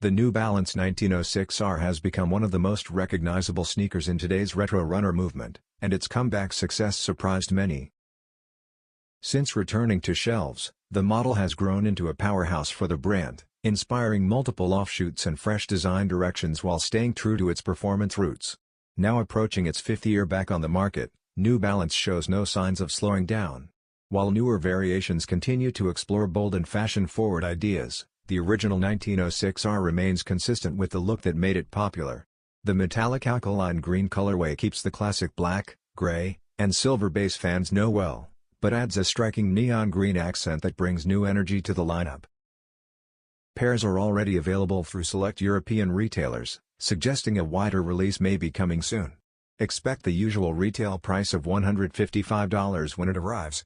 The New Balance 1906R has become one of the most recognizable sneakers in today's retro runner movement, and its comeback success surprised many. Since returning to shelves, the model has grown into a powerhouse for the brand, inspiring multiple offshoots and fresh design directions while staying true to its performance roots. Now approaching its fifth year back on the market, New Balance shows no signs of slowing down. While newer variations continue to explore bold and fashion-forward ideas, the original 1906R remains consistent with the look that made it popular. The Metallic Alkaline Green colorway keeps the classic black, gray, and silver base fans know well, but adds a striking neon green accent that brings new energy to the lineup. Pairs are already available through select European retailers, suggesting a wider release may be coming soon. Expect the usual retail price of $155 when it arrives.